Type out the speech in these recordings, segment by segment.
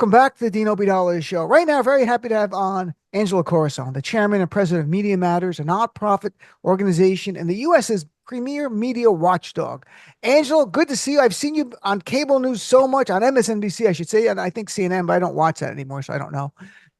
Welcome back to the Dean Obeidallah Show. Right now, very happy to have on Angelo Carusone, the chairman and president of Media Matters, a nonprofit organization and the U.S.'s premier media watchdog. Angelo, good to see you. I've seen you on cable news so much, on MSNBC, I should say, and I think CNN, but I don't watch that anymore, so I don't know.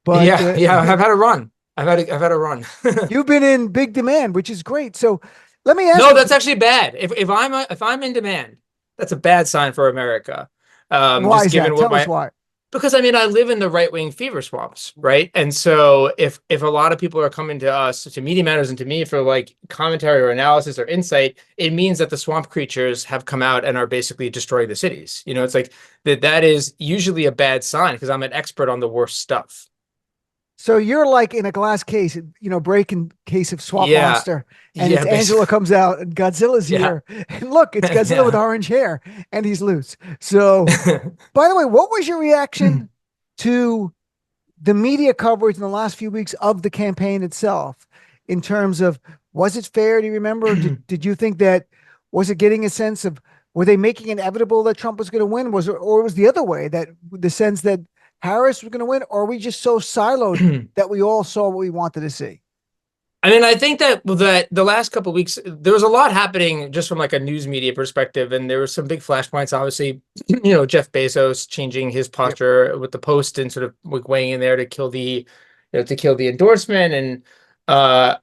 But Yeah, I've had a run. I've had a run. you've been in big demand, which is great. So let me ask No, you. that's actually bad. If I'm in demand, that's a bad sign for America. Why Just is given that? what Tell us my why. because I mean I live in the right-wing fever swamps, right? And so if a lot of people are coming to us, to Media Matters and to me for like commentary or analysis or insight, it means that the swamp creatures have come out and are basically destroying the cities. It's like that is usually a bad sign because I'm an expert on the worst stuff. So you're like in a glass case, breaking case of Swamp Yeah. Monster, and it's Yeah, Angela basically. comes out and Godzilla's Yeah. here. And look, it's Godzilla with Yeah. orange hair and he's loose. So, by the way, what was your reaction to the media coverage in the last few weeks of the campaign itself in terms of was it fair? Do you remember? Did you think that was it getting a sense of were they making it inevitable that Trump was going to win? Or was the other way that the sense that Harris was going to win? Or are we just so siloed that we all saw what we wanted to see? I mean, I think that the last couple of weeks there was a lot happening just from like a news media perspective, and there were some big flashpoints. Obviously, Jeff Bezos changing his Yep. posture with the Post and sort of like weighing in there to kill the endorsement, and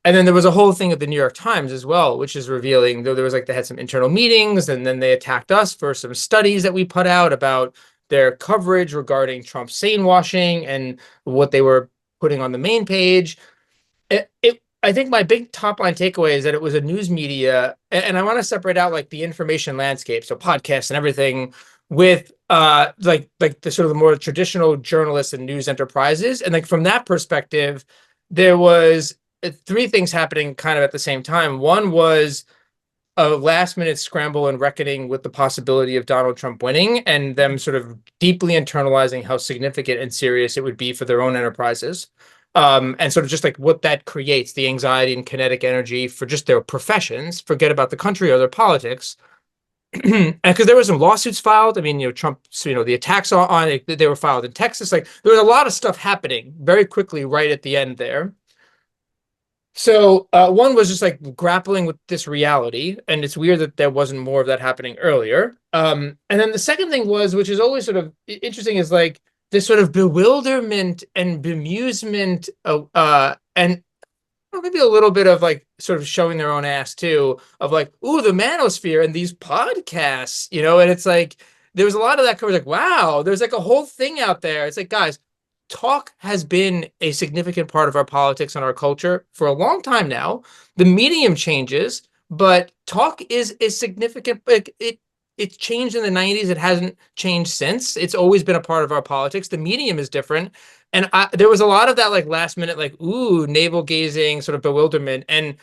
then there was a whole thing at the New York Times as well, which is revealing though there was like they had some internal meetings, and then they attacked us for some studies that we put out about their coverage regarding Trump's sane washing and what they were putting on the main page. I think my big top line takeaway is that it was a news media, and I want to separate out like the information landscape, so podcasts and everything, with like the sort of the more traditional journalists and news enterprises. And like from that perspective, there was three things happening kind of at the same time. One was a last minute scramble and reckoning with the possibility of Donald Trump winning and them sort of deeply internalizing how significant and serious it would be for their own enterprises. And sort of just like what that creates, the anxiety and kinetic energy for just their professions, forget about the country or their politics. And because there were some lawsuits filed, I mean, Trump, the attacks on it, they were filed in Texas. Like there was a lot of stuff happening very quickly right at the end there. So one was just like grappling with this reality, and it's weird that there wasn't more of that happening earlier. And then the second thing was, which is always sort of interesting, is like this sort of bewilderment and bemusement, and maybe a little bit of like sort of showing their own ass too, of like, ooh, the manosphere and these podcasts, and it's like there was a lot of that coverage, like, wow, there's like a whole thing out there. It's like, guys, talk has been a significant part of our politics and our culture for a long time now. The medium changes, but talk is significant. Like it's changed in the 90s. It hasn't changed since. It's always been a part of our politics. The medium is different. And there was a lot of that like last minute, like, ooh, navel gazing sort of bewilderment. And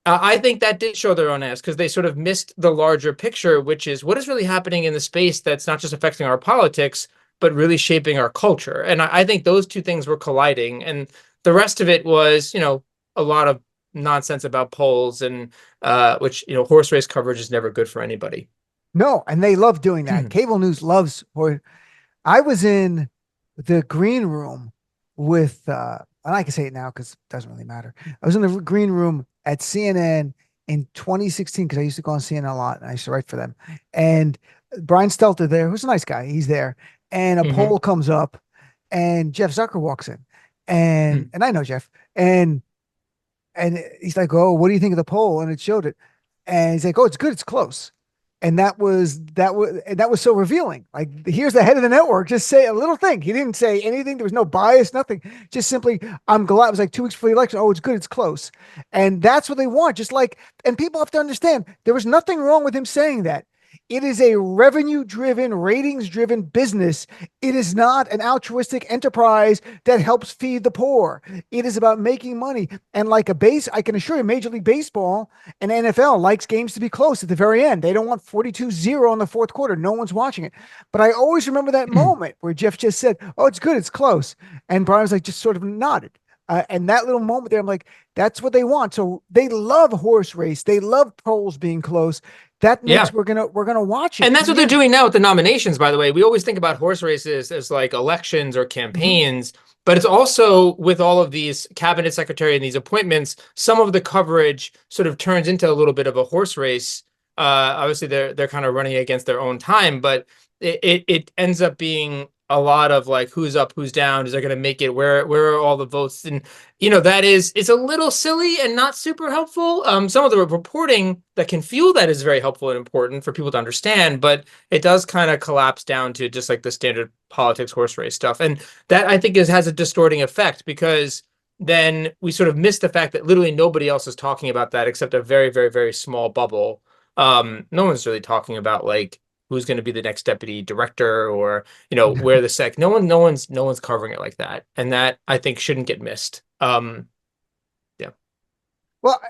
I think that did show their own ass because they sort of missed the larger picture, which is what is really happening in the space that's not just affecting our politics, but really shaping our culture. And I think those two things were colliding. And the rest of it was, a lot of nonsense about polls and which, horse race coverage is never good for anybody. No, and they love doing that. Cable news loves. Or I was in the green room with, and I can say it now because it doesn't really matter. I was in the green room at CNN in 2016 because I used to go on CNN a lot and I used to write for them. And Brian Stelter there, who's a nice guy, he's there. And a Hmm. poll comes up and Jeff Zucker walks in. And I know Jeff. And he's like, "Oh, what do you think of the poll?" And it showed it. And he's like, "Oh, it's good, it's close." And that was so revealing. Like, here's the head of the network, just say a little thing. He didn't say anything. There was no bias, nothing. Just simply, I'm glad. It was like 2 weeks before the election. Oh, it's good, it's close. And that's what they want. Just like, and people have to understand there was nothing wrong with him saying that. It is a revenue driven, ratings driven business. It is not an altruistic enterprise that helps feed the poor. It is about making money. And like I can assure you, Major League Baseball and NFL likes games to be close at the very end. They don't want 42-0 in the fourth quarter. No one's watching it. But I always remember that moment where Jeff just said, "Oh, it's good, it's close." And Brian was like, just sort of nodded. And that little moment there, I'm like, that's what they want. So they love horse race. They love polls being close. That Yeah. means we're gonna watch it. And that's what they're doing now with the nominations, by the way. We always think about horse races as like elections or Mhm. campaigns, but it's also with all of these cabinet secretary and these appointments, some of the coverage sort of turns into a little bit of a horse race. Obviously, they're kind of running against their own time, but it ends up being a lot of like who's up, who's down, is there going to make it? Where are all the votes? And it's a little silly and not super helpful. Some of the reporting that can fuel that is very helpful and important for people to understand, but it does kind of collapse down to just like the standard politics horse race stuff. And that I think has a distorting effect because then we sort of miss the fact that literally nobody else is talking about that except a very, very, very small bubble. No one's really talking about like who's going to be the next deputy director or where the sec. No one's covering it like that, and that I think shouldn't get missed. Yeah. Well,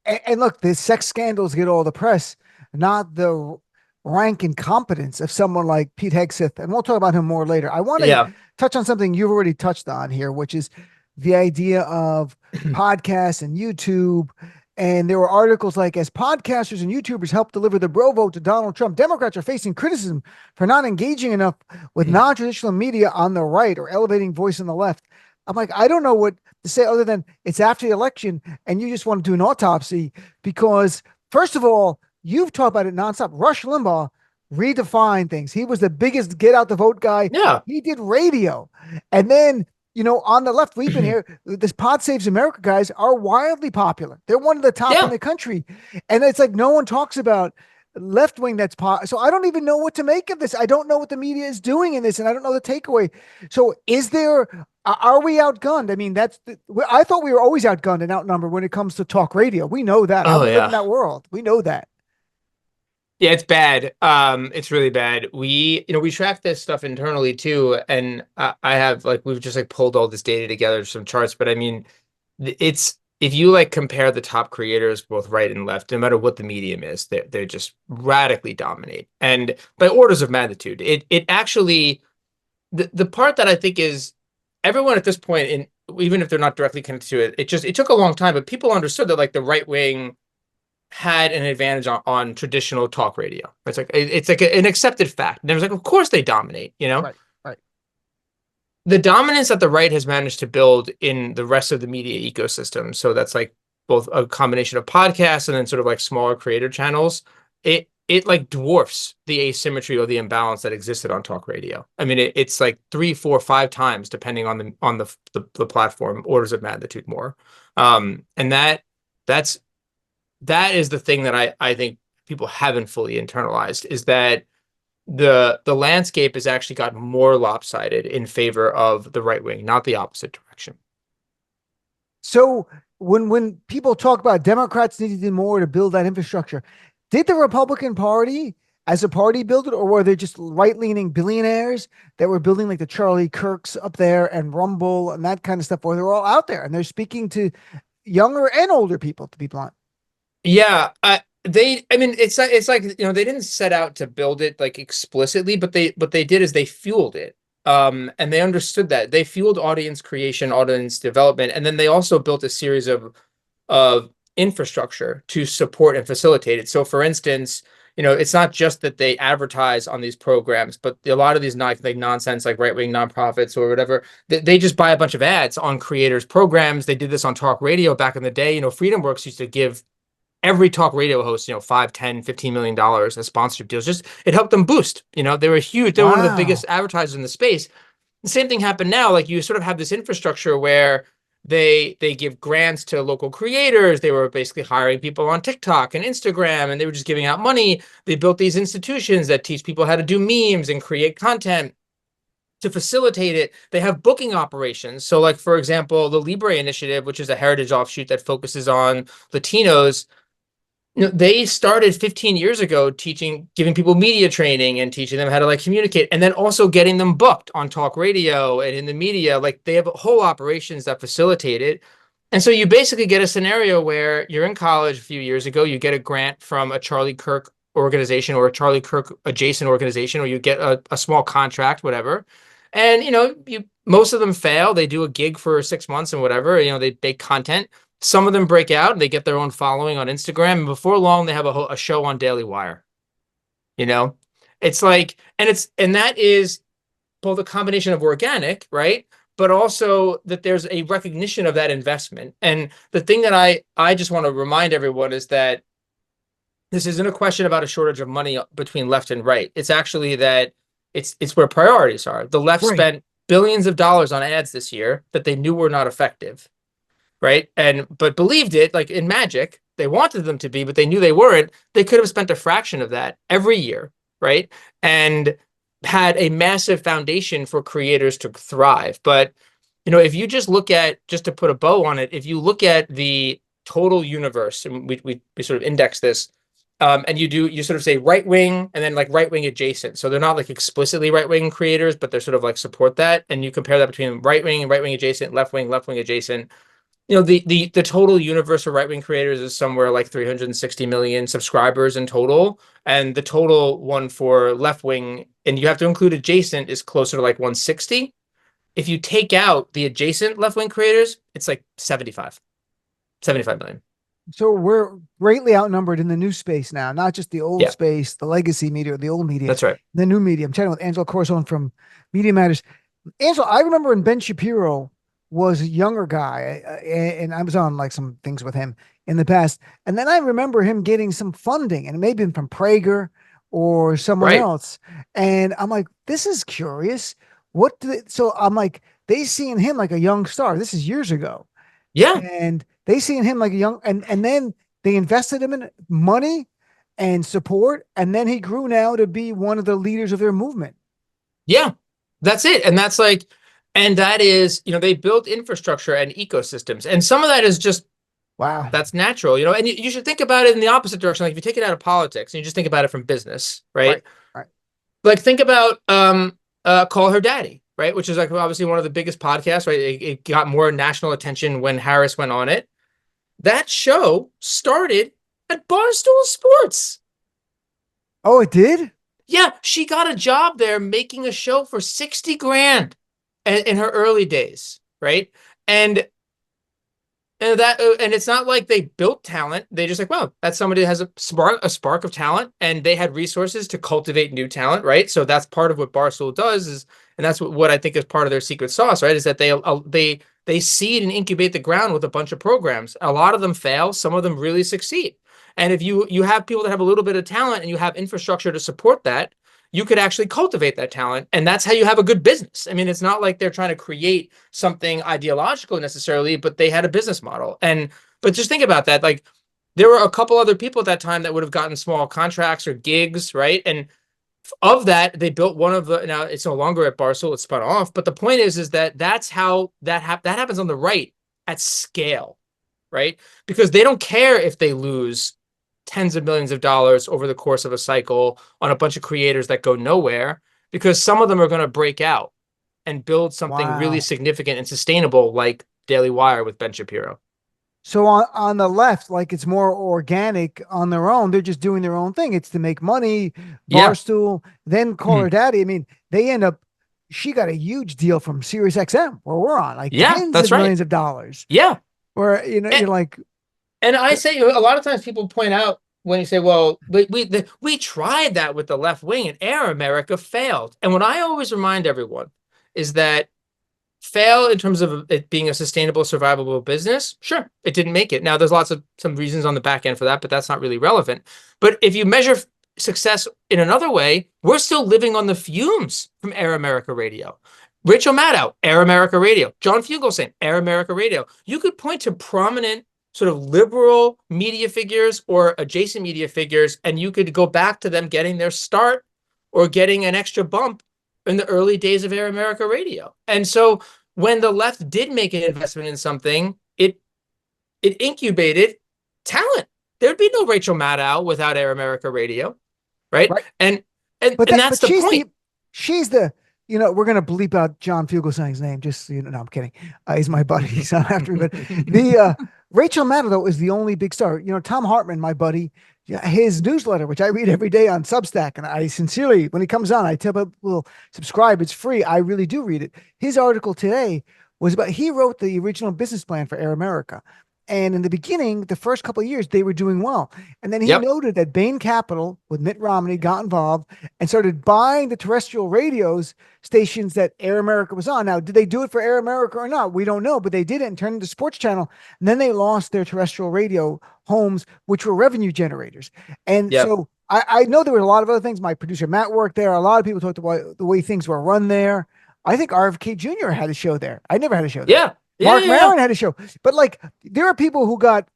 and look, the sex scandals get all the press, not the rank and competence of someone like Pete Hegseth. And we'll talk about him more later. I want to Yeah. touch on something you've already touched on here, which is the idea of podcasts and YouTube. And there were articles like, as podcasters and YouTubers help deliver the bro vote to Donald Trump, Democrats are facing criticism for not engaging enough with non-traditional media on the right or elevating voice on the left. I'm like, I don't know what to say other than it's after the election and you just want to do an autopsy because, first of all, you've talked about it nonstop. Rush Limbaugh redefined things. He was the biggest get out the vote guy. Yeah. He did radio. And then, on the left, we've been here. This Pod Saves America guys are wildly popular. They're one of the top in Yeah. the country. And it's like no one talks about left wing so I don't even know what to make of this. I don't know what the media is doing in this, and I don't know the takeaway. So are we outgunned? I mean, I thought we were always outgunned and outnumbered when it comes to talk radio. We know that. I Oh live in yeah. that world. We know that. Yeah, it's bad. It's really bad. We track this stuff internally too, and I have like we've just like pulled all this data together, some charts. But I mean, it's if you like compare the top creators, both right and left, no matter what the medium is, they just radically dominate, and by orders of magnitude. It actually the part that I think is everyone at this point, in even if they're not directly connected to it, it took a long time, but people understood that like the right wing had an advantage on traditional talk radio. It's like an accepted fact. And it was like, of course they dominate, Right. Right. The dominance that the right has managed to build in the rest of the media ecosystem. So that's like both a combination of podcasts and then sort of like smaller creator channels. It like dwarfs the asymmetry or the imbalance that existed on talk radio. I mean, it's like 3, 4, 5 times depending on the platform, orders of magnitude more. And that is the thing that I think people haven't fully internalized is that the landscape has actually gotten more lopsided in favor of the right wing, not the opposite direction. So when people talk about Democrats needing to do more to build that infrastructure, did the Republican Party as a party build it, or were they just right-leaning billionaires that were building like the Charlie Kirks up there and Rumble and that kind of stuff, where they're all out there and they're speaking to younger and older people, to be blunt? Yeah, I mean, it's like they didn't set out to build it like explicitly, but they did is they fueled it. And they understood that they fueled audience creation, audience development, and then they also built a series of infrastructure to support and facilitate it. So, for instance, it's not just that they advertise on these programs, but a lot of these like nonsense, like right wing nonprofits or whatever, they just buy a bunch of ads on creators' programs. They did this on talk radio back in the day. FreedomWorks used to give every talk radio host, 5, 10, $15 million as sponsorship deals. Just it helped them boost. They were huge. They were one of the biggest advertisers in the space. The same thing happened now. Like you sort of have this infrastructure where they give grants to local creators. They were basically hiring people on TikTok and Instagram, and they were just giving out money. They built these institutions that teach people how to do memes and create content to facilitate it. They have booking operations. So like, for example, the Libre Initiative, which is a heritage offshoot that focuses on Latinos, they started 15 years ago giving people media training and teaching them how to like communicate, and then also getting them booked on talk radio and in the media. Like they have whole operations that facilitate it. And so you basically get a scenario where you're in college a few years ago, you get a grant from a Charlie Kirk organization or a Charlie Kirk adjacent organization, or you get a small contract, whatever. And, most of them fail. They do a gig for 6 months and whatever, they make content. Some of them break out and they get their own following on Instagram. And before long, they have a show on Daily Wire. It's like, and that is both a combination of organic, right? But also that there's a recognition of that investment. And the thing that I just want to remind everyone is that this isn't a question about a shortage of money between left and right. It's actually that it's where priorities are. The left spent billions of dollars on ads this year that they knew were not effective, right? But believed it, like in magic, they wanted them to be, but they knew they weren't. They could have spent a fraction of that every year, right? And had a massive foundation for creators to thrive. But, if you just look at, just to put a bow on it, if you look at the total universe, and we sort of index this, and you sort of say right wing and then like right wing adjacent. So they're not like explicitly right wing creators, but they're sort of like support that. And you compare that between right wing and right wing adjacent, left wing adjacent. The total universe of right wing creators is somewhere like 360 million subscribers in total, and the total one for left wing, and you have to include adjacent, is closer to like 160. If you take out the adjacent left wing creators, it's like 75 million. So we're greatly outnumbered in the new space now, not just the old space, the legacy media, or the old media. That's right. The new media. I'm chatting with Angelo Carusone from Media Matters. Angelo, I remember when Ben Shapiro was a younger guy, and I was on like some things with him in the past. And then I remember him getting some funding, and it may have been from Prager or someone else. And I'm like, this is curious. So I'm like, they seeing him like a young star. This is years ago. Yeah. And they seen him like a young, and then they invested him in money and support. And then he grew now to be one of the leaders of their movement. Yeah, that's it. And that's like, and that is, they built infrastructure and ecosystems. And some of that is just, wow, that's natural, and you should think about it in the opposite direction. Like if you take it out of politics and you just think about it from business, right? Like think about Call Her Daddy, right? Which is like obviously one of the biggest podcasts, right? It got more national attention when Harris went on it. That show started at Barstool Sports. Oh, it did? Yeah, she got a job there making a show for 60 grand in her early days, right? And it's not like they built talent. They just like, well, that's somebody that has a spark of talent, and they had resources to cultivate new talent, right? So that's part of what Barstool does and that's what I think is part of their secret sauce, right? Is that they seed and incubate the ground with a bunch of programs. A lot of them fail. Some of them really succeed. And if you have people that have a little bit of talent and you have infrastructure to support that, you could actually cultivate that talent. And that's how you have a good business. I mean, it's not like they're trying to create something ideological necessarily, but they had a business model. But just think about that. Like there were a couple other people at that time that would have gotten small contracts or gigs, right? And of that, they built one of the, now it's no longer at Barstool, it's spun off. But the point is that that's how that happens on the right at scale, right? Because they don't care if they lose tens of millions of dollars over the course of a cycle on a bunch of creators that go nowhere, because some of them are going to break out and build something really significant and sustainable, like Daily Wire with Ben Shapiro. So on the left, like it's more organic on their own. They're just doing their own thing. It's to make money. Barstool, then Call Her Daddy. I mean, they end up, she got a huge deal from SiriusXM where we're on, like tens of millions of dollars. Yeah. Where, you're like, and I say a lot of times people point out when you say, well, we tried that with the left wing and Air America failed. And what I always remind everyone is that fail in terms of it being a sustainable, survivable business, sure, it didn't make it. Now, there's some reasons on the back end for that, but that's not really relevant. But if you measure success in another way, we're still living on the fumes from Air America Radio. Rachel Maddow, Air America Radio. John Fugelsang, Air America Radio. You could point to prominent sort of liberal media figures or adjacent media figures, and you could go back to them getting their start or getting an extra bump in the early days of Air America Radio. And so when the left did make an investment in something, it incubated talent. There'd be no Rachel Maddow without Air America Radio, right? And that's the point. She's the, we're going to bleep out John Fugelsang's name. Just, no, I'm kidding. He's my buddy. He's not after me. But Rachel Maddow, though, is the only big star. Tom Hartman, my buddy, Yeah, his newsletter, which I read every day on Substack, and I sincerely, when he comes on, I tell people subscribe. It's free. I really do read it. His article today was about he wrote the original business plan for Air America, and in the beginning, the first couple of years, they were doing well, and then he Yep. noted that Bain Capital with Mitt Romney got involved and started buying the terrestrial radios stations that Air America was on. Now, did they do it for Air America or not? We don't know, but they did it and turned into sports channel. And then they lost their terrestrial radio homes, which were revenue generators. And Yep. so I know there were a lot of other things. My producer Matt worked there. A lot of people talked about the way things were run there. I think RFK Jr. had a show there. I never had a show there. Yeah. Yeah. Mark Yeah. Yeah. Maron had a show, but like there are people who got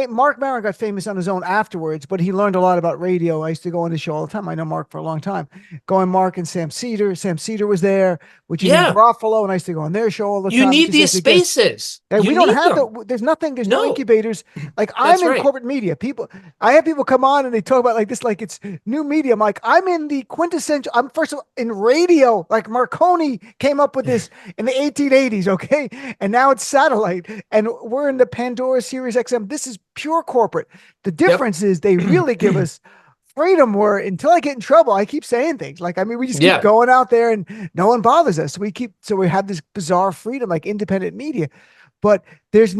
Mark Maron got famous on his own afterwards, but he learned a lot about radio. I used to go on his show all the time. I know Mark for a long time. Going Mark and Sam Cedar. Sam Cedar was there, which is in Yeah. Garofalo, and I used to go on their show all the You time. need because these they have to guess. spaces. And You we don't need have them. there's no No. incubators. Like That's I'm in right. corporate media. I have people come on and they talk about like this, like it's new media. I'm like, I'm in the quintessential, I'm first of all in radio. Like Marconi came up with this in the 1880s, okay? And now it's satellite. And we're in the Pandora SiriusXM. This is pure corporate. The difference is they really give us freedom where until I get in trouble, I keep saying things. Like, I mean, we just keep Yeah. going out there and no one bothers us. So we have this bizarre freedom, like independent media. But there's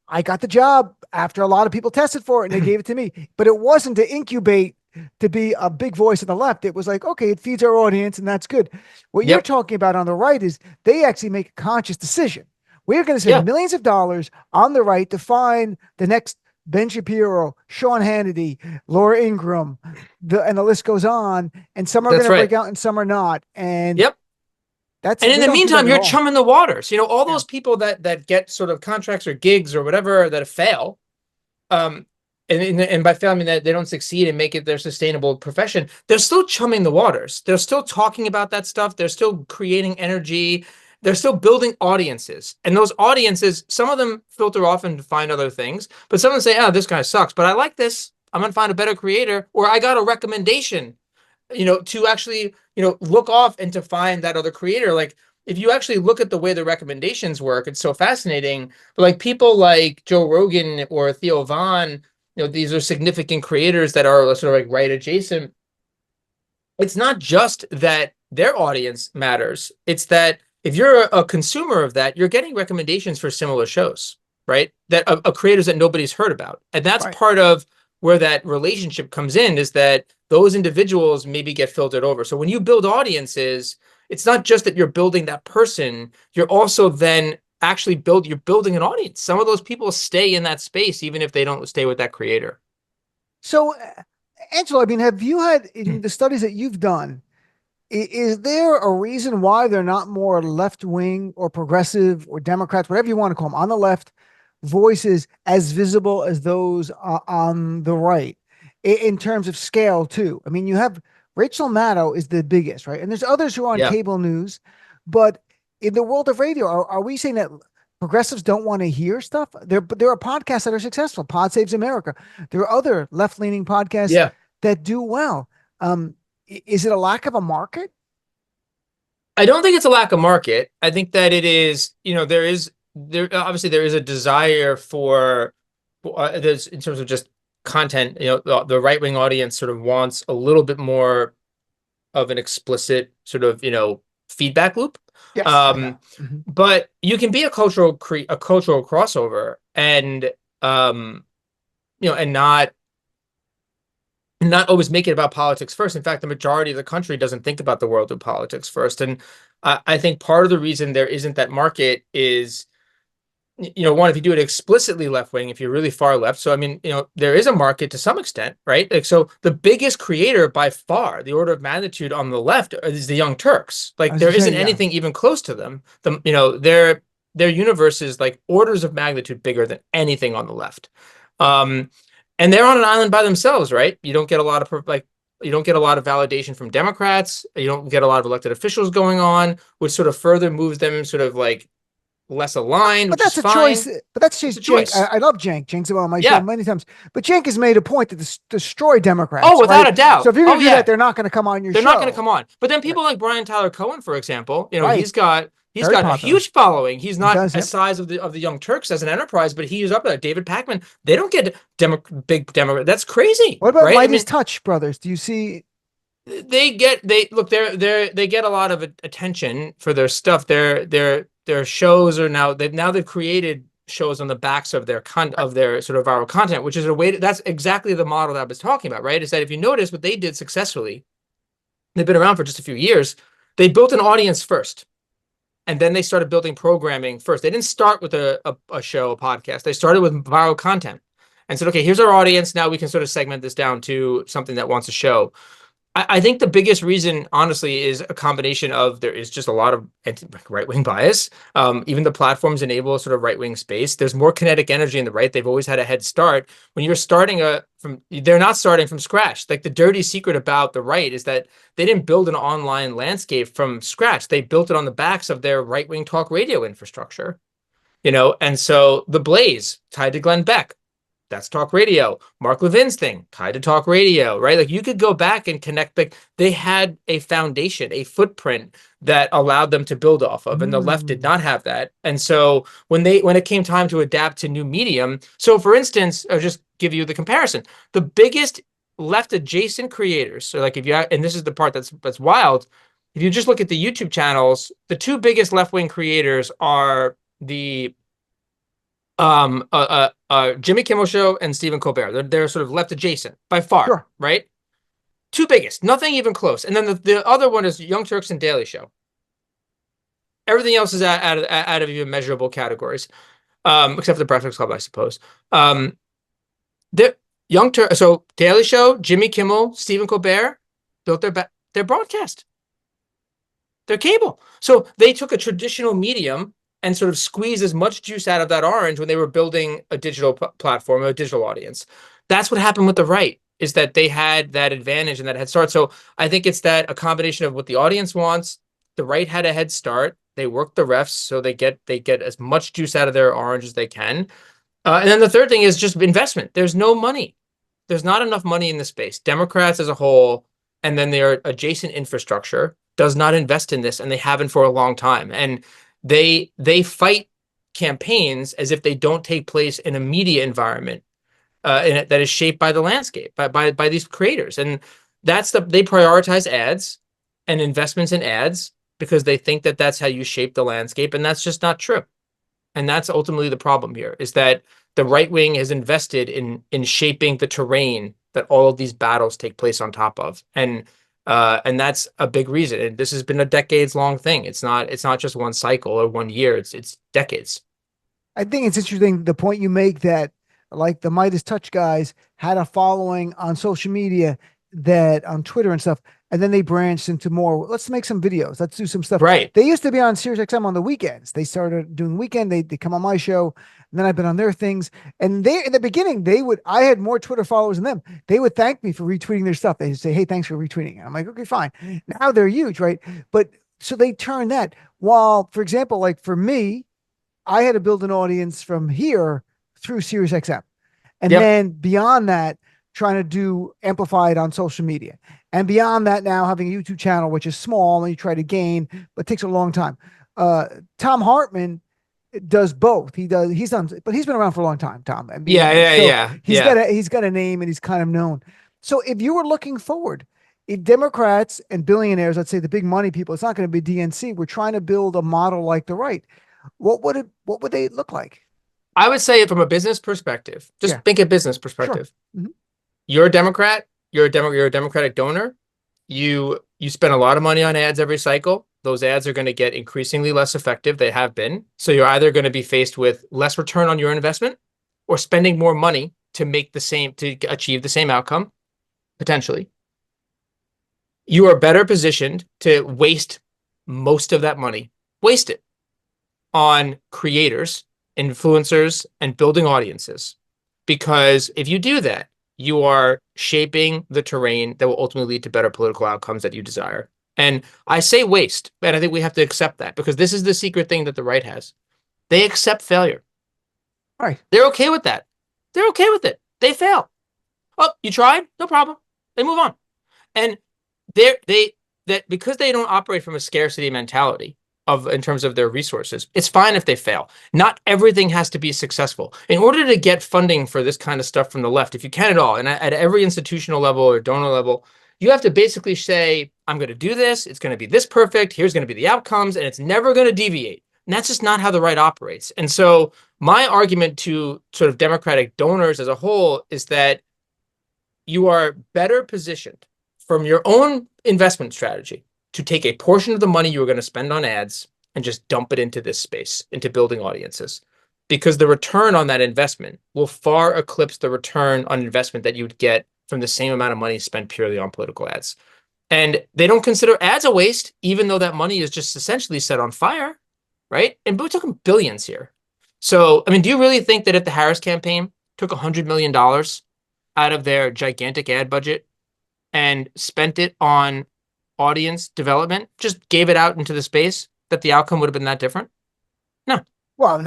I got the job after a lot of people tested for it and they gave it to me. But it wasn't to incubate to be a big voice on the left. It was like, okay, it feeds our audience and that's good. What you're talking about on the right is they actually make a conscious decision. We're going to spend millions of dollars on the right to find the next Ben Shapiro, Sean Hannity, Laura Ingraham, and the list goes on. And some are going to break out and some are not. And and in the meantime, you're chumming the waters. You know, all those people that get sort of contracts or gigs or whatever that fail, and by fail I mean that they don't succeed and make it their sustainable profession. They're still chumming the waters. They're still talking about that stuff. They're still creating energy. They're still building audiences, and those audiences, some of them filter off and find other things, but some of them say, "Oh, this guy sucks, but I like this. I'm gonna find a better creator," or I got a recommendation. To actually, look off and to find that other creator. Like, if you actually look at the way the recommendations work, it's so fascinating. But like people like Joe Rogan or Theo Von, these are significant creators that are sort of like right adjacent. It's not just that their audience matters. It's that if you're a consumer of that, you're getting recommendations for similar shows, right? That of creators that nobody's heard about. And that's part of where that relationship comes in, is that those individuals maybe get filtered over. So when you build audiences, it's not just that you're building that person, you're also then actually you're building an audience. Some of those people stay in that space, even if they don't stay with that creator. So, Angelo, I mean, have you had in the studies that you've done, is there a reason why they're not more left-wing or progressive or Democrats, whatever you want to call them, on the left, voices as visible as those on the right in terms of scale too? I mean, you have Rachel Maddow is the biggest, right? And there's others who are on cable news, but in the world of radio, are we saying that progressives don't want to hear stuff? There are podcasts that are successful. Pod Saves America. There are other left-leaning podcasts that do well. Is it a lack of a market? I don't think it's a lack of market. I think that it is, there obviously there is a desire for there's in terms of just content, the right-wing audience sort of wants a little bit more of an explicit sort of, feedback loop. Yes, but you can be a cultural crossover and and not always make it about politics first. In fact, the majority of the country doesn't think about the world of politics first. And I think part of the reason there isn't that market is, one, if you do it explicitly left wing, if you're really far left. So, I mean, there is a market to some extent, right? Like, so the biggest creator by far, the order of magnitude on the left is the Young Turks. Like, there isn't anything even close to them. Their universe is like orders of magnitude bigger than anything on the left. And they're on an island by themselves, right? You don't get a lot of validation from Democrats. You don't get a lot of elected officials going on, which sort of further moves them sort of like less aligned. But that's a choice. But that's just Cenk. I love Cenk. Cenk's been on my show many times. But Cenk has made a point to destroy Democrats. Oh, without a doubt. So if you're going to do that, they're not going to come on your show. They're not going to come on. But then people like Brian Tyler Cohen, for example, he's got He's Very got a popular. huge following. He's He not does, a yep. size of the Young Turks as an enterprise, but he is up there. David Pakman. They don't get big Democrat. That's crazy, What about right? I Midas mean, Touch Brothers? Do you see? they get a lot of attention for their stuff. Their shows are they've created shows on the backs of their sort of viral content, which is that's exactly the model that I was talking about, right? Is that if you notice what they did successfully, they've been around for just a few years. They built an audience first, and then they started building programming first. They didn't start with a show, a podcast. They started with viral content and said, okay, here's our audience. Now we can sort of segment this down to something that wants a show. I think the biggest reason, honestly, is a combination of there is just a lot of right-wing bias. Even the platforms enable a sort of right-wing space. There's more kinetic energy in the right. They've always had a head start. When you're they're not starting from scratch. Like the dirty secret about the right is that they didn't build an online landscape from scratch. They built it on the backs of their right-wing talk radio infrastructure. And so the Blaze tied to Glenn Beck. That's talk radio. Mark Levin's thing tied to talk radio, right? Like you could go back and connect. Like they had a foundation, a footprint that allowed them to build off of, and the left did not have that. And so when it came time to adapt to new medium, so for instance, I'll just give you the comparison. The biggest left adjacent creators. So like and this is the part that's wild. If you just look at the YouTube channels, the two biggest left wing creators are the Jimmy Kimmel Show and Stephen Colbert. They're sort of left adjacent by far, Sure. right? Two biggest, nothing even close. And then the other one is Young Turks and Daily Show. Everything else is out of even measurable categories, except for the Breakfast Club, I suppose. So Daily Show, Jimmy Kimmel, Stephen Colbert built their broadcast, their cable. So they took a traditional medium and sort of squeeze as much juice out of that orange when they were building a digital platform, a digital audience. That's what happened with the right, is that they had that advantage and that head start. So I think it's that a combination of what the audience wants. The right had a head start. They work the refs so they get as much juice out of their orange as they can. And then the third thing is just investment. There's no money. There's not enough money in the space. Democrats as a whole, and then their adjacent infrastructure does not invest in this, and they haven't for a long time. And they fight campaigns as if they don't take place in a media environment that is shaped by the landscape, by these creators. And they prioritize ads and investments in ads because they think that that's how you shape the landscape. And that's just not true. And that's ultimately the problem here, is that the right wing has invested in shaping the terrain that all of these battles take place on top of. And that's a big reason. And this has been a decades-long thing. It's not just one cycle or 1 year. It's decades. I think it's interesting the point you make that like the Midas Touch guys had a following on social media, that on Twitter and stuff, and then they branched into more, let's make some videos, let's do some stuff. Right. They used to be on SiriusXM on the weekends. They started doing weekend, they come on my show, and then I've been on their things. And they, in the beginning, I had more Twitter followers than them. They would thank me for retweeting their stuff. They'd say, hey, thanks for retweeting. And I'm like, okay, fine. Now they're huge, right? But so they turned that. While, for example, like for me, I had to build an audience from here through SiriusXM. And then beyond that, trying to do amplified on social media. And beyond that, now having a YouTube channel, which is small and you try to gain, but takes a long time. Tom Hartman does both. He's done, but he's been around for a long time, Tom. I mean, he's got a name and he's kind of known. So if you were looking forward, if Democrats and billionaires, let's say the big money people, it's not going to be DNC, we're trying to build a model like the right, what would they look like? I would say from a business perspective, just think a business perspective. Sure. Mm-hmm. You're a Democrat, you're a Democratic donor. You spend a lot of money on ads every cycle. Those ads are going to get increasingly less effective. They have been. So you're either going to be faced with less return on your investment or spending more money to achieve the same outcome, potentially. You are better positioned to waste most of that money, waste it on creators, influencers, and building audiences. Because if you do that, you are shaping the terrain that will ultimately lead to better political outcomes that you desire. And I say waste, and I think we have to accept that, because this is the secret thing that the right has. They accept failure. Right. They're okay with that. They're okay with it. They fail. Oh, you tried? No problem. They move on. And because they don't operate from a scarcity mentality, in terms of their resources. It's fine if they fail. Not everything has to be successful. In order to get funding for this kind of stuff from the left, if you can at all, and at every institutional level or donor level, you have to basically say, I'm going to do this. It's going to be this perfect. Here's going to be the outcomes, and it's never going to deviate. And that's just not how the right operates. And so my argument to sort of Democratic donors as a whole is that you are better positioned from your own investment strategy to take a portion of the money you were going to spend on ads and just dump it into this space, into building audiences, because the return on that investment will far eclipse the return on investment that you would get from the same amount of money spent purely on political ads. And they don't consider ads a waste, even though that money is just essentially set on fire, right? And we're talking billions here. So, I mean, do you really think that if the Harris campaign took $100 million out of their gigantic ad budget and spent it on audience development, just gave it out into the space, that the outcome would have been that different? No. Well,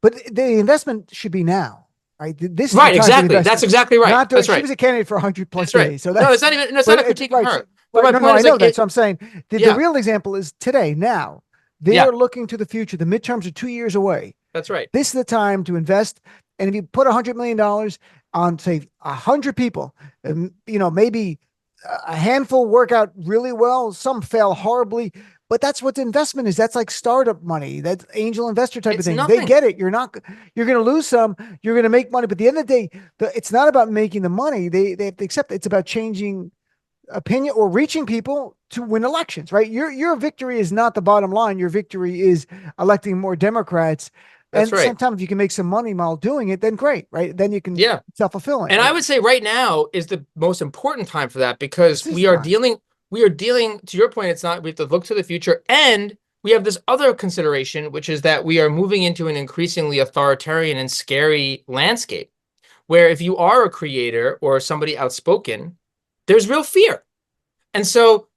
but the investment should be now, right? This is right, exactly. That's exactly right. Not that's right. She was a candidate for 100 plus that's right. days. So no, it's not even. No, it's not a critique of her. But my point I is, know like, that. So I'm saying the real example is today. Now they are looking to the future. The midterms are 2 years away. That's right. This is the time to invest. And if you put $100 million on, say, 100 people, maybe a handful work out really well, some fail horribly, but that's what the investment is. That's like startup money. That's angel investor type of thing. Nothing. They get it. You're going to lose some, you're going to make money. But at the end of the day, it's not about making the money. They have to accept it. It's about changing opinion or reaching people to win elections, right? Your victory is not the bottom line. Your victory is electing more Democrats. That's right. Sometimes if you can make some money while doing it, then great, right? Then you can self-fulfilling. And I would say right now is the most important time for that, because we are dealing, to your point, it's not, we have to look to the future. And we have this other consideration, which is that we are moving into an increasingly authoritarian and scary landscape, where if you are a creator or somebody outspoken, there's real fear. And so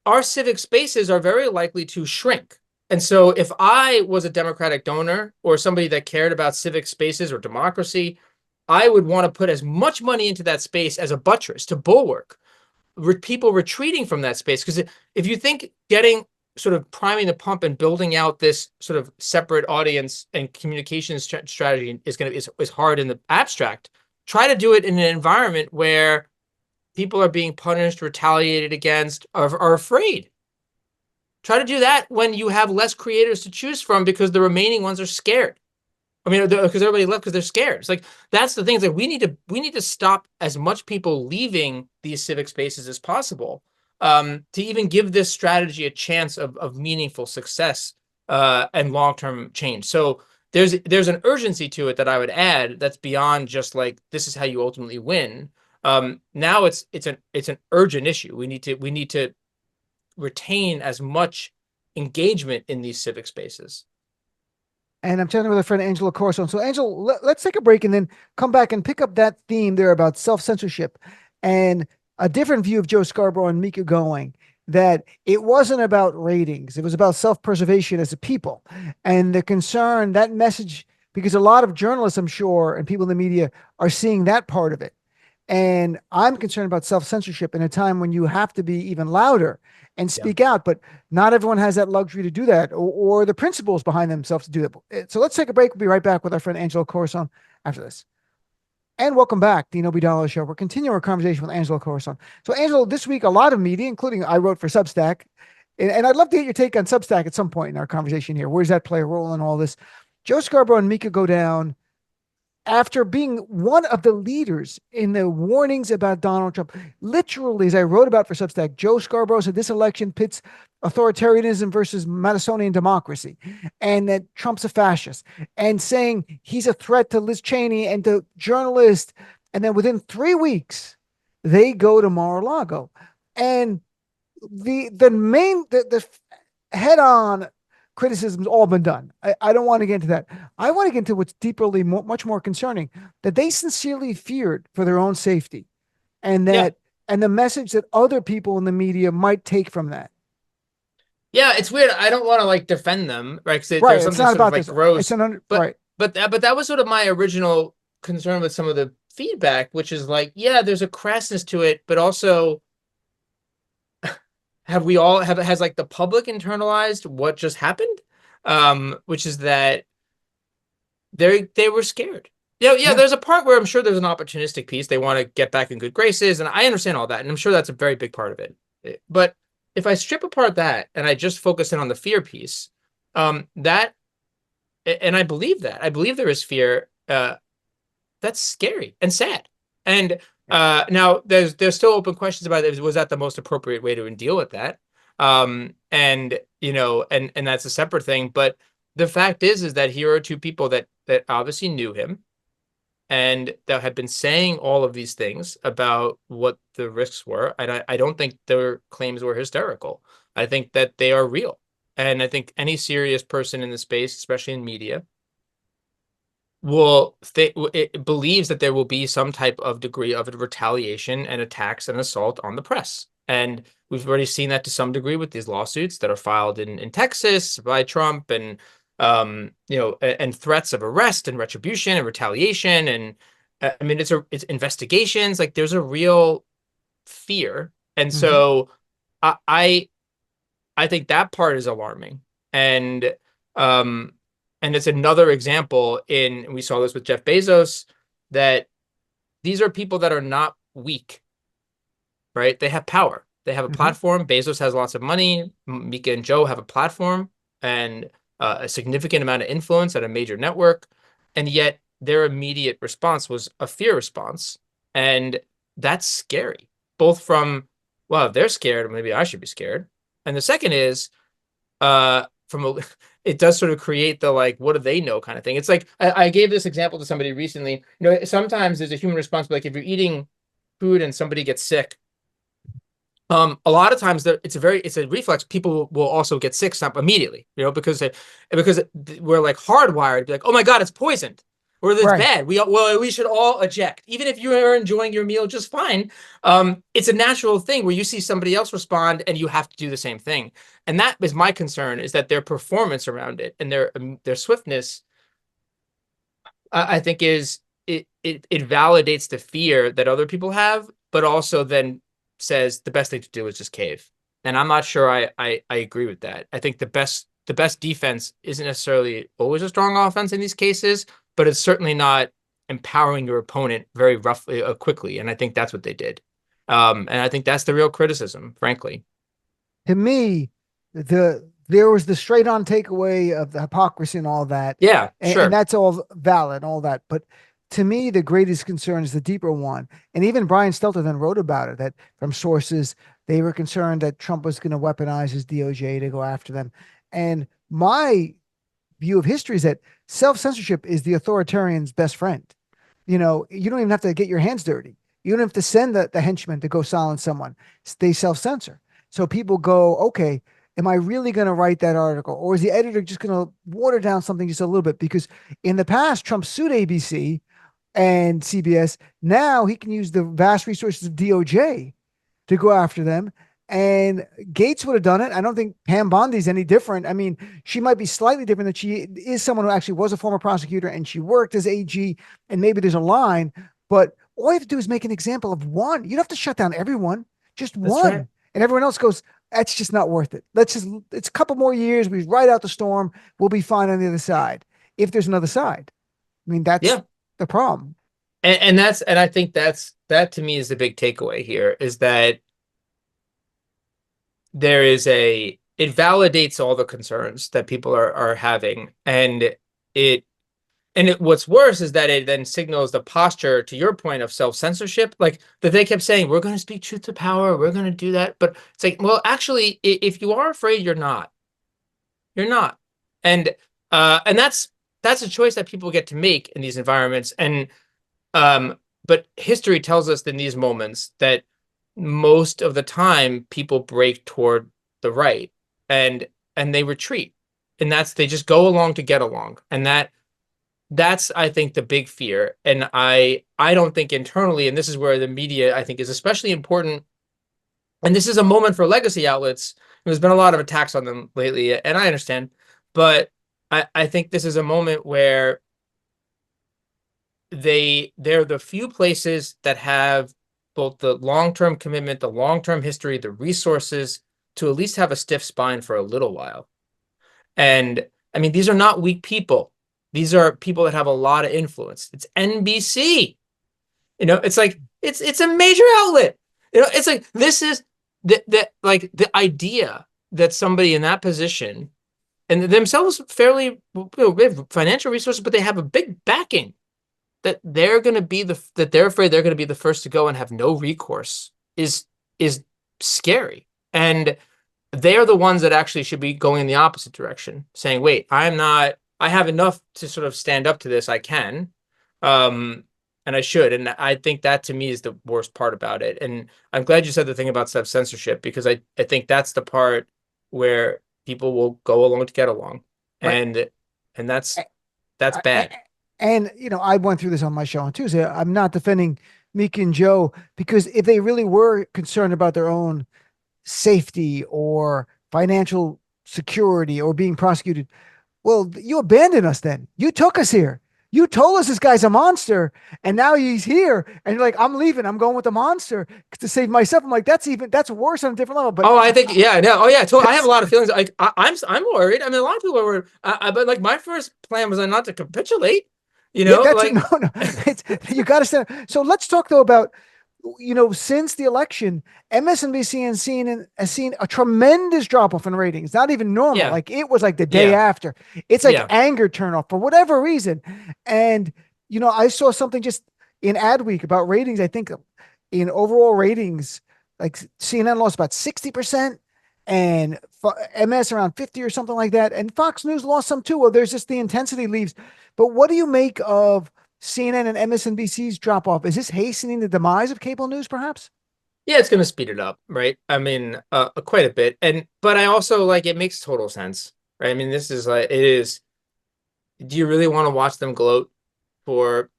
our civic spaces are very likely to shrink. And so if I was a Democratic donor or somebody that cared about civic spaces or democracy, I would want to put as much money into that space as a buttress to bulwark people retreating from that space. Because if you think getting sort of priming the pump and building out this sort of separate audience and communications strategy is hard in the abstract, try to do it in an environment where people are being punished, retaliated against, are afraid. Try to do that when you have less creators to choose from, because the remaining ones are scared. I mean, because everybody left because they're scared. It's like, that's the thing. It's like we need to stop as much people leaving these civic spaces as possible, to even give this strategy a chance of meaningful success and long-term change. So there's an urgency to it that I would add that's beyond just like, this is how you ultimately win. Now it's an urgent issue. We need to retain as much engagement in these civic spaces. And I'm chatting with a friend, Angelo Carusone. So, Angelo, let's take a break and then come back and pick up that theme there about self-censorship and a different view of Joe Scarborough and Mika going, that it wasn't about ratings. It was about self-preservation as a people. And the concern, that message, because a lot of journalists, I'm sure, and people in the media are seeing that part of it. And I'm concerned about self-censorship in a time when you have to be even louder and speak out, but not everyone has that luxury to do that, or the principles behind themselves to do that. So let's take a break. We'll be right back with our friend Angelo Carusone after this. And welcome back, Dean Obeidallah Show. We're continuing our conversation with Angelo Carusone. So Angelo, this week, a lot of media, including I wrote for Substack, and I'd love to get your take on Substack at some point in our conversation here. Where does that play a role in all this? Joe Scarborough and Mika go down after being one of the leaders in the warnings about Donald Trump. Literally, as I wrote about for Substack, Joe Scarborough said this election pits authoritarianism versus Madisonian democracy, and that Trump's a fascist, and saying he's a threat to Liz Cheney and to journalists. And then within 3 weeks, they go to Mar-a-Lago. And the head-on criticism's all been done. I don't want to get into that. I want to get into what's deeply much more concerning, that they sincerely feared for their own safety, and that and the message that other people in the media might take from that. Yeah, it's weird. I don't want to like defend them, right? Because right, there's something sort of like gross. But that was sort of my original concern with some of the feedback, which is like, yeah, there's a crassness to it, but also have we all have has like the public internalized what just happened? Which is that they were scared. Yeah, Yeah. there's a part where I'm sure there's an opportunistic piece. They want to get back in good graces, and I understand all that, and I'm sure that's a very big part of it. But if I strip apart that and I just focus in on the fear piece, that and I believe that. I believe there is fear. That's scary and sad. And now there's still open questions about it. Was that the most appropriate way to deal with that? And and that's a separate thing. But the fact is that here are two people that obviously knew him and that had been saying all of these things about what the risks were. And I don't think their claims were hysterical. I think that they are real. And I think any serious person in the space, especially in media, it believes that there will be some type of degree of retaliation and attacks and assault on the press. And we've already seen that to some degree with these lawsuits that are filed in Texas by Trump and and threats of arrest and retribution and retaliation. And I mean, it's investigations. Like there's a real fear. And Hmm. so I I think that part is alarming. And um and it's another example in we saw this with Jeff Bezos that these are people that are not weak, right? They have power. They have a Hmm. platform. Bezos has lots of money. Mika and Joe have a platform and a significant amount of influence at a major network. And yet their immediate response was a fear response. And that's scary, both from, well, if they're scared, maybe I should be scared. And the second is, from a, it does sort of create the like, what do they know kind of thing. It's like, I gave this example to somebody recently. Sometimes there's a human response, like if you're eating food and somebody gets sick, a lot of times it's a reflex. People will also get sick immediately, because we're like hardwired to be like, oh my God, it's poisoned or it's Right. bad. We should all eject, even if you are enjoying your meal just fine. It's a natural thing where you see somebody else respond and you have to do the same thing. And that is my concern, is that their performance around it and their swiftness, I think it validates the fear that other people have, but also then says the best thing to do is just cave. And I'm not sure I agree with that. I think the best defense isn't necessarily always a strong offense in these cases, but it's certainly not empowering your opponent very roughly quickly. And I think that's what they did. And I think that's the real criticism, frankly. To me, there was the straight on takeaway of the hypocrisy and all that, Yeah, and sure. that's all valid, all that. But to me, the greatest concern is the deeper one. And even Brian Stelter then wrote about it, that from sources they were concerned that Trump was going to weaponize his DOJ to go after them. And my view of history is that self-censorship is the authoritarian's best friend. You don't even have to get your hands dirty. You don't have to send the henchman to go silence someone. They self-censor. So people go, okay, am I really going to write that article? Or is the editor just going to water down something just a little bit? Because in the past, Trump sued ABC and CBS. Now he can use the vast resources of DOJ to go after them. And Gates would have done it. I don't think Pam Bondi's any different. I mean, she might be slightly different, that she is someone who actually was a former prosecutor and she worked as AG, and maybe there's a line, but all you have to do is make an example of one. You don't have to shut down everyone, just That's right. one. And everyone else goes, that's just not worth it. It's a couple more years. We ride out the storm. We'll be fine on the other side. If there's another side. I mean, that's Yeah. the problem. And I think that to me is the big takeaway here, is that it validates all the concerns that people are having, and what's worse is that it then signals the posture, to your point, of self-censorship, like that they kept saying we're going to speak truth to power, we're going to do that, but it's like, well, actually, if you are afraid, you're not. And that's a choice that people get to make in these environments. And but history tells us in these moments that most of the time people break toward the right, and they retreat, and they just go along to get along, and that's I think the big fear. And I don't think internally, and this is where the media I think is especially important, and this is a moment for legacy outlets. There's been a lot of attacks on them lately, and I understand, but I think this is a moment where they're the few places that have both the long-term commitment, the long-term history, the resources to at least have a stiff spine for a little while. And I mean, these are not weak people. These are people that have a lot of influence. It's NBC. It's like it's a major outlet. It's like this is like the idea that somebody in that position and themselves fairly they have financial resources, but they have a big backing that they're going to be that they're afraid they're going to be the first to go and have no recourse is scary. And they are the ones that actually should be going in the opposite direction, saying, wait, I have enough to sort of stand up to this. I can. And I should. And I think that to me is the worst part about it. And I'm glad you said the thing about self-censorship, because I think that's the part where people will go along to get along. Right. And that's bad. And, I went through this on my show on Tuesday. I'm not defending Mika and Joe, because if they really were concerned about their own safety or financial security or being prosecuted, well, you abandoned us then. You took us here. You told us this guy's a monster, and now he's here, and you're like, I'm leaving. I'm going with the monster to save myself. I'm like, that's worse on a different level. But I think, yeah, no, I have a lot of feelings. Like I'm worried. I mean, a lot of people are worried. But like my first plan was not to capitulate. No, you got to stand. So let's talk though about, since the election, MSNBC and CNN has seen a tremendous drop off in ratings. Not even normal. Yeah. Like it was like the day after. It's like anger turnoff for whatever reason. And, I saw something just in Adweek about ratings. I think in overall ratings, like CNN lost about 60% and MS around 50 or something like that. And Fox News lost some too. Well, there's just the intensity leaves. But what do you make of CNN and MSNBC's drop off? Is this hastening the demise of cable news, perhaps? Yeah, it's going to speed it up, right? I mean, quite a bit. But I also it makes total sense, right? I mean, this is it is. Do you really want to watch them gloat for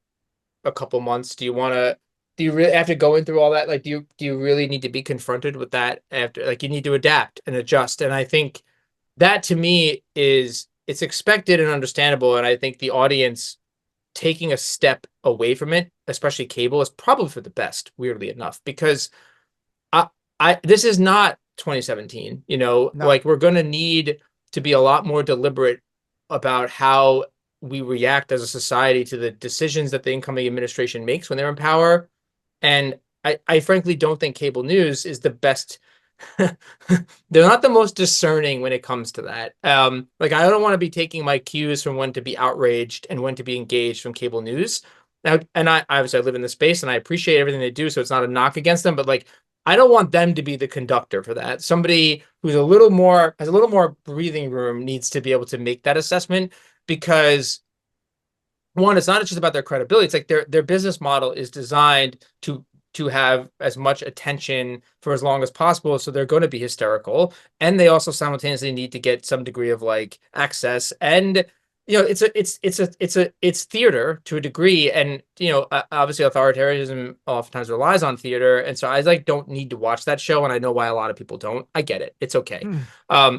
a couple months? Do you really, after going through all that, do you really need to be confronted with that after, you need to adapt and adjust? And I think that to me it's expected and understandable. And I think the audience taking a step away from it, especially cable, is probably for the best, weirdly enough, because this is not 2017, No. We're going to need to be a lot more deliberate about how we react as a society to the decisions that the incoming administration makes when they're in power. And I frankly don't think cable news is the best. They're not the most discerning when it comes to that. I don't want to be taking my cues from when to be outraged and when to be engaged from cable news. Now, and I obviously I live in the space and I appreciate everything they do, so it's not a knock against them, but I don't want them to be the conductor for that. Somebody who's has a little more breathing room needs to be able to make that assessment, because one, it's not just about their credibility. It's like their business model is designed to have as much attention for as long as possible, so they're going to be hysterical, and they also simultaneously need to get some degree of access. And it's theater to a degree, and obviously authoritarianism oftentimes relies on theater, and so I don't need to watch that show, and I know why a lot of people don't. I get it. It's okay.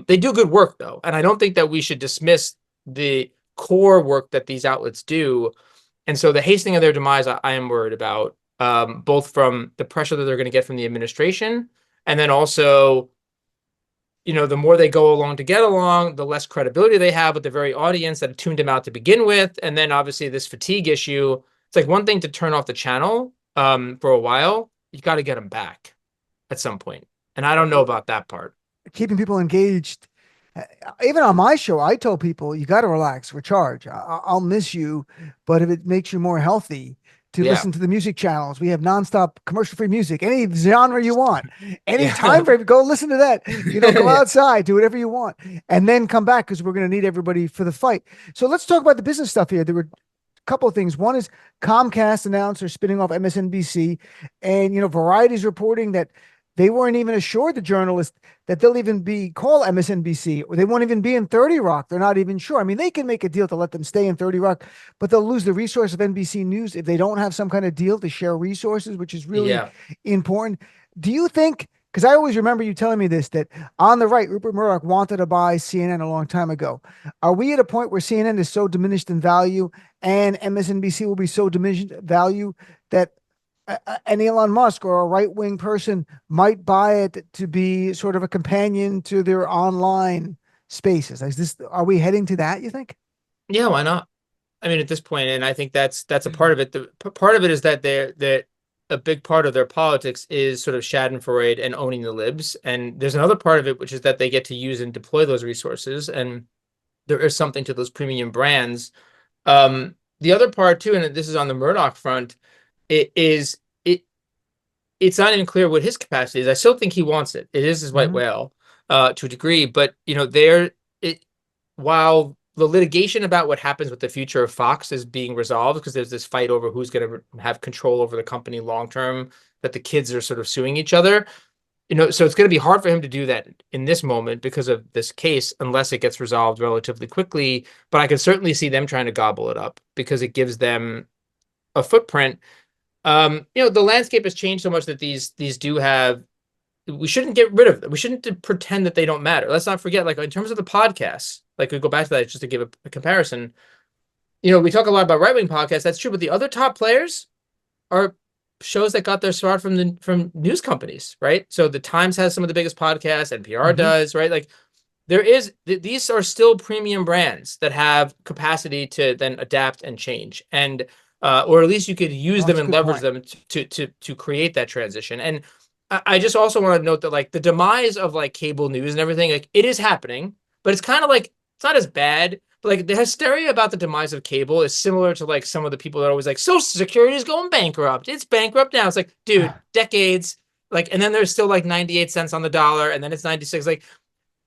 They do good work though, and I don't think that we should dismiss the core work that these outlets do. And so the hastening of their demise, I am worried about, both from the pressure that they're going to get from the administration, and then also, the more they go along to get along, the less credibility they have with the very audience that tuned them out to begin with. And then obviously this fatigue issue. It's one thing to turn off the channel for a while. You got to get them back at some point. And I don't know about that part. Keeping people engaged. Even on my show, I told people, you got to relax, recharge. I'll miss you, but if it makes you more healthy to listen to the music channels, we have nonstop commercial-free music, any genre you want, any time frame, go listen to that. Go outside, do whatever you want, and then come back, because we're going to need everybody for the fight. So let's talk about the business stuff here. There were a couple of things. One is Comcast announced they're spinning off MSNBC, and Variety's reporting that they weren't even assured, the journalists, that they'll even be called MSNBC, or they won't even be in 30 Rock. They're not even sure. I mean, they can make a deal to let them stay in 30 Rock, but they'll lose the resource of NBC News if they don't have some kind of deal to share resources, which is really important. Do you think, because I always remember you telling me this, that on the right, Rupert Murdoch wanted to buy CNN a long time ago. Are we at a point where CNN is so diminished in value and MSNBC will be so diminished in value that an Elon Musk or a right wing person might buy it to be sort of a companion to their online spaces. Is this, are we heading to that, you think? Yeah, why not? I mean, at this point, and I think that's a part of it. The part of it is that that a big part of their politics is sort of Schadenfreude and owning the libs. And there's another part of it, which is that they get to use and deploy those resources. And there is something to those premium brands. The other part too, and this is on the Murdoch front, it is it's not even clear what his capacity is. I still think he wants it. It is his white Mhm. whale, to a degree, but it while the litigation about what happens with the future of Fox is being resolved because there's this fight over who's going to have control over the company long term, that the kids are sort of suing each other. So it's going to be hard for him to do that in this moment because of this case, unless it gets resolved relatively quickly. But I can certainly see them trying to gobble it up because it gives them a footprint. The landscape has changed so much that these do have. We shouldn't get rid of them. We shouldn't pretend that they don't matter. Let's not forget, like in terms of the podcasts, like we go back to that just to give a comparison. We talk a lot about right-wing podcasts. That's true, but the other top players are shows that got their start from news companies, right? So the Times has some of the biggest podcasts, NPR Mhm. does, right? Like these are still premium brands that have capacity to then adapt and change, and or at least you could use Well, them that's a and good leverage point. them to create that transition. And I just also want to note that like the demise of like cable news and everything, like it is happening, but it's kind of like it's not as bad. But like the hysteria about the demise of cable is similar to like some of the people that are always like Social Security is going bankrupt. It's bankrupt now. It's like, dude, decades. Like, and then there's still like 98 cents on the dollar, and then it's 96. Like,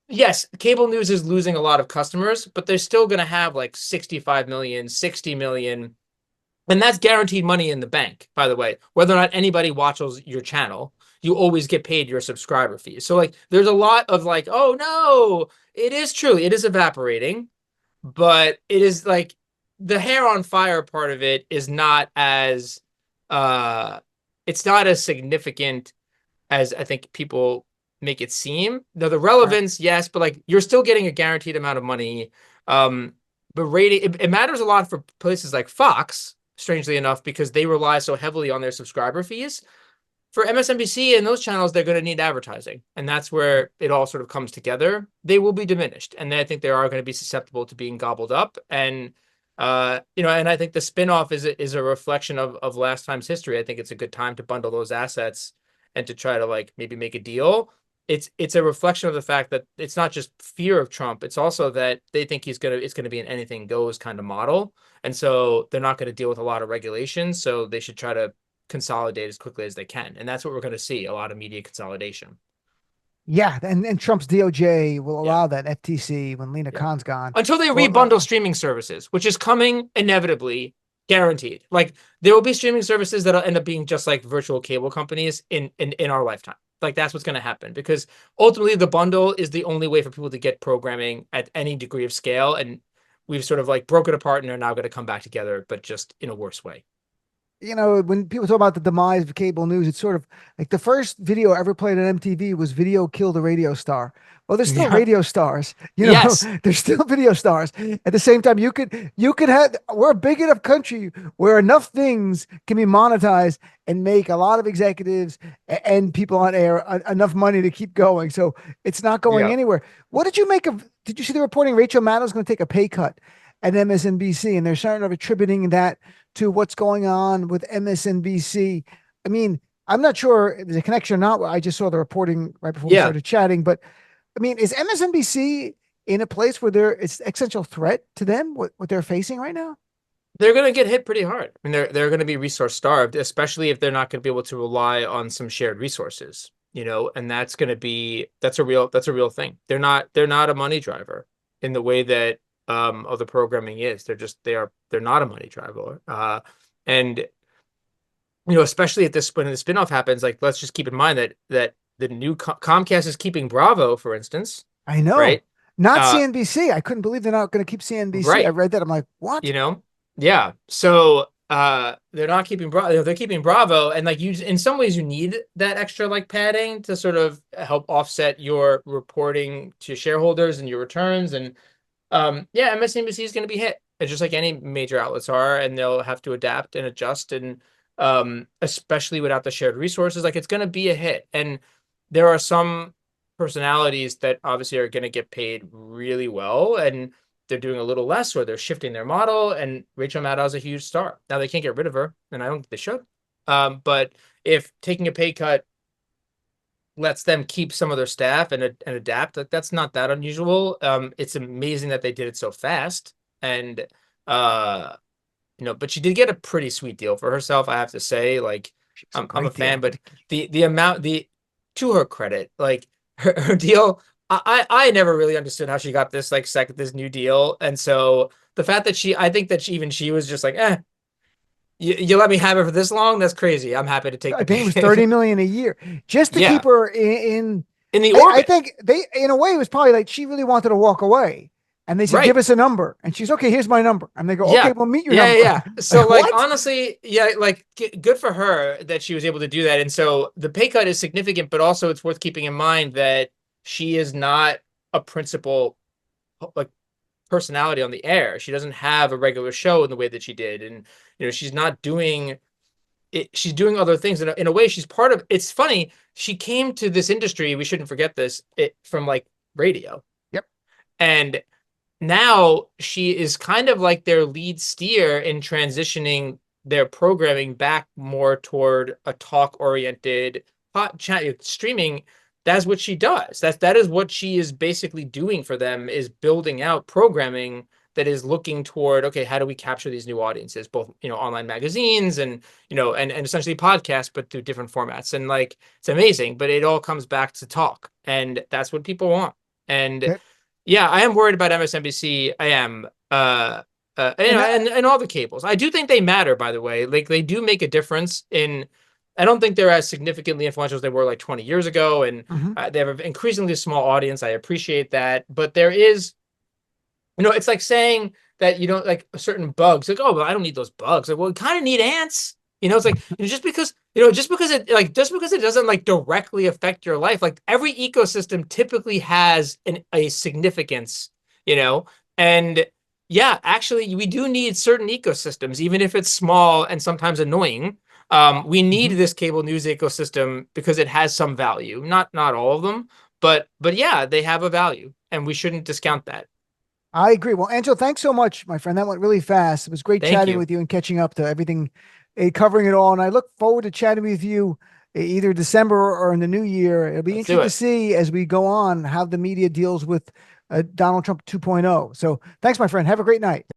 yes, cable news is losing a lot of customers, but they're still going to have like 65 million, 60 million. And that's guaranteed money in the bank, by the way. Whether or not anybody watches your channel, you always get paid your subscriber fees. So, like, there's a lot of like, oh no, it is true. It is evaporating, but it is like the hair on fire part of it is not as, uh, it's not as significant as I think people make it seem. Now, the Right. relevance, yes, but like you're still getting a guaranteed amount of money. Um, but rating it matters a lot for places like Fox, strangely enough, because they rely so heavily on their subscriber fees. For MSNBC and those channels, they're going to need advertising, and that's where it all sort of comes together. They will be diminished, and I think they are going to be susceptible to being gobbled up. And and I think the spinoff is a reflection of last time's history. I think it's a good time to bundle those assets and to try to like maybe make a deal. It's a reflection of the fact that it's not just fear of Trump; it's also that they think it's gonna be an anything goes kind of model, and so they're not going to deal with a lot of regulations. So they should try to consolidate as quickly as they can. And that's what we're going to see, a lot of media consolidation. Yeah, and Trump's DOJ will Yeah. allow that FTC when Lena Yeah. Khan's gone. Until they Well, rebundle streaming services, which is coming inevitably, guaranteed. Like there will be streaming services that'll end up being just like virtual cable companies in our lifetime. Like that's what's going to happen because ultimately the bundle is the only way for people to get programming at any degree of scale. And we've sort of like broken apart and are now going to come back together, but just in a worse way. when people talk about the demise of cable news, it's sort of like the first video ever played on MTV was "Video Killed a Radio Star." Well, there's still Yeah. radio stars, Yes. there's still video stars. At the same time, you could have, we're a big enough country where enough things can be monetized and make a lot of executives and people on air enough money to keep going. So it's not going Yeah. anywhere. What did you make of? Did you see the reporting? Rachel Maddow is going to take a pay cut at MSNBC, and they're starting of attributing that to what's going on with MSNBC. I mean, I'm not sure if there's a connection or not. I just saw the reporting right before we Yeah. started chatting, but I mean, is MSNBC in a place where it's existential threat to them, what they're facing right now? They're going to get hit pretty hard. I mean, they're going to be resource starved, especially if they're not going to be able to rely on some shared resources, and that's going to be that's a real thing. They're not a money driver in the way that other programming is. They're not a money driver. And especially at this when the spinoff happens, like let's just keep in mind that the new Comcast is keeping Bravo, for instance, I know. right? Not Uh, CNBC. I couldn't believe they're not going to keep CNBC. I right. read that. I'm like, what? you know yeah, so they're not keeping Bravo, they're keeping Bravo, and like you in some ways you need that extra like padding to sort of help offset your reporting to shareholders and your returns. And yeah, MSNBC is going to be hit. It's just like any major outlets are, and they'll have to adapt and adjust. And especially without the shared resources. Like, it's going to be a hit. And there are some personalities that obviously are going to get paid really well, and they're doing a little less, or they're shifting their model. And Rachel Maddow is a huge star. Now, they can't get rid of her, and I don't think they should. But if taking a pay cut lets them keep some of their staff and adapt, like, that's not that unusual. It's amazing that they did it so fast. And but she did get a pretty sweet deal for herself, I have to say. Like, It's a I'm a great fan, deal. but the amount, the to her credit, like, her deal, I never really understood how she got this, like, this new deal. And so the fact that I think that even she was just like, you let me have it for this long? That's crazy. I'm happy to take I the think it was pay. 30 million a year just to keep Yeah, her in. in the I orbit. think they, in a way, it was probably like she really wanted to walk away, and they said, "Give Right. us a number," and she's okay. Here's my number, and they go, "Okay, Yeah. we'll meet your Yeah, yeah, number." yeah. So, Like like, what? honestly, yeah, like, good for her that she was able to do that. And so the pay cut is significant, but also it's worth keeping in mind that she is not a principal, like, personality on the air. She doesn't have a regular show in the way that she did. And, she's not doing it. She's doing other things. In a way, she's part of, it's funny. She came to this industry, we shouldn't forget this, from, like, radio. Yep. And now she is kind of like their lead steer in transitioning their programming back more toward a talk oriented chat streaming. That's what she does. That is what she is basically doing for them, is building out programming that is looking toward, okay, how do we capture these new audiences, both, online magazines and, and essentially podcasts, but through different formats. And, like, it's amazing, but it all comes back to talk, and that's what people want. And That, yeah, I am worried about MSNBC. I am. and that, And all the cables. I do think they matter, by the way. Like, they do make a difference in. I don't think they're as significantly influential as they were, like, 20 years ago, and mhm. they have an increasingly small audience. I appreciate that, but there is, it's like saying that you don't like certain bugs. Like, oh, well, I don't need those bugs. Like, well, we kind of need ants. It's like, just because it doesn't, like, directly affect your life, like, every ecosystem typically has a significance, you know, and yeah, actually, we do need certain ecosystems, even if it's small and sometimes annoying. We need Mhm. this cable news ecosystem because it has some value. Not all of them, but yeah, they have a value, and we shouldn't discount that. I agree. Well, Angelo, thanks so much, my friend. That went really fast. It was great Thank chatting you. with you and catching up to everything, covering it all. And I look forward to chatting with you either December or in the new year. It'll be Let's do interesting to it. see as we go on how the media deals with Donald Trump 2.0. So thanks, my friend. Have a great night.